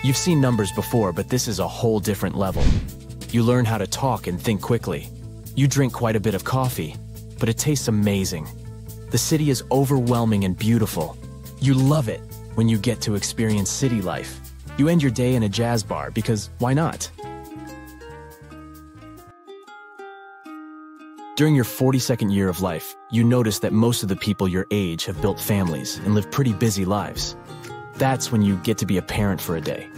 You've seen numbers before, but this is a whole different level. You learn how to talk and think quickly. You drink quite a bit of coffee, but it tastes amazing. The city is overwhelming and beautiful. You love it when you get to experience city life. You end your day in a jazz bar because why not? During your 42nd year of life, you notice that most of the people your age have built families and live pretty busy lives. That's when you get to be a parent for a day.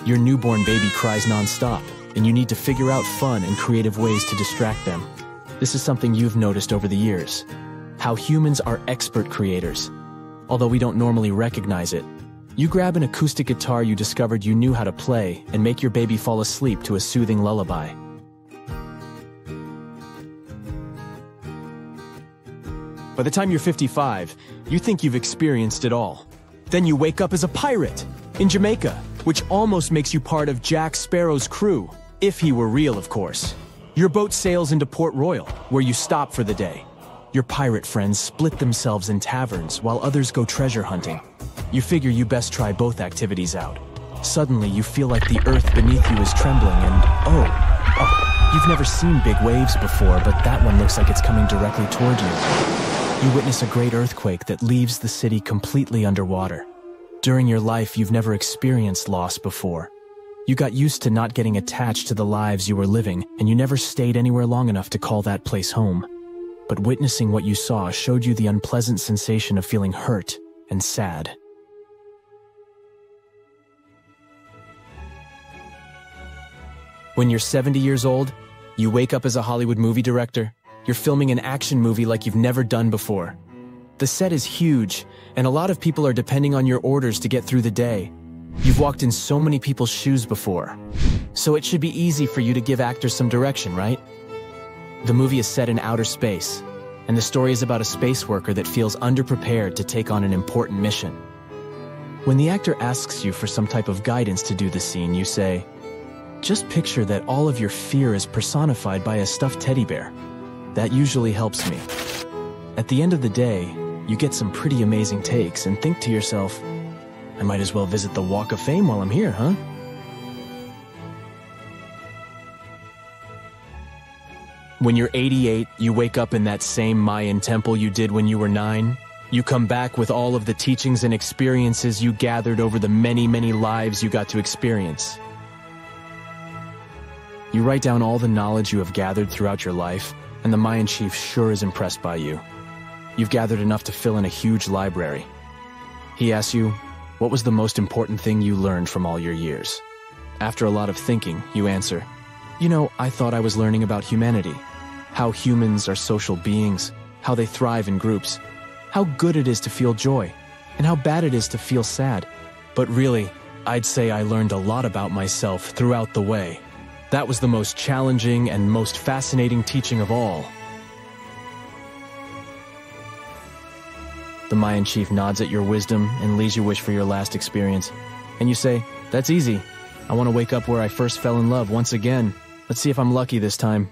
Your newborn baby cries nonstop, and you need to figure out fun and creative ways to distract them. This is something you've noticed over the years, how humans are expert creators. Although we don't normally recognize it, you grab an acoustic guitar you discovered you knew how to play and make your baby fall asleep to a soothing lullaby. By the time you're 55, you think you've experienced it all. Then you wake up as a pirate in Jamaica, which almost makes you part of Jack Sparrow's crew, if he were real, of course. Your boat sails into Port Royal, where you stop for the day. Your pirate friends split themselves in taverns while others go treasure hunting. You figure you best try both activities out. Suddenly, you feel like the earth beneath you is trembling and, oh, you've never seen big waves before, but that one looks like it's coming directly toward you. You witness a great earthquake that leaves the city completely underwater. During your life, you've never experienced loss before. You got used to not getting attached to the lives you were living, and you never stayed anywhere long enough to call that place home. But witnessing what you saw showed you the unpleasant sensation of feeling hurt and sad. When you're 70 years old, you wake up as a Hollywood movie director. You're filming an action movie like you've never done before. The set is huge, and a lot of people are depending on your orders to get through the day. You've walked in so many people's shoes before, so it should be easy for you to give actors some direction, right? The movie is set in outer space, and the story is about a space worker that feels underprepared to take on an important mission. When the actor asks you for some type of guidance to do the scene, you say, just picture that all of your fear is personified by a stuffed teddy bear. That usually helps me. At the end of the day, you get some pretty amazing takes and think to yourself, I might as well visit the Walk of Fame while I'm here, huh? When you're 88, you wake up in that same Mayan temple you did when you were 9. You come back with all of the teachings and experiences you gathered over the many, many lives you got to experience. You write down all the knowledge you have gathered throughout your life, and the Mayan chief sure is impressed by you. You've gathered enough to fill in a huge library. He asks you, what was the most important thing you learned from all your years? After a lot of thinking, you answer, I thought I was learning about humanity, how humans are social beings, how they thrive in groups, how good it is to feel joy, and how bad it is to feel sad. But really, I'd say I learned a lot about myself throughout the way. That was the most challenging and most fascinating teaching of all. The Mayan chief nods at your wisdom and leaves you wish for your last experience. And you say, that's easy. I want to wake up where I first fell in love once again. Let's see if I'm lucky this time.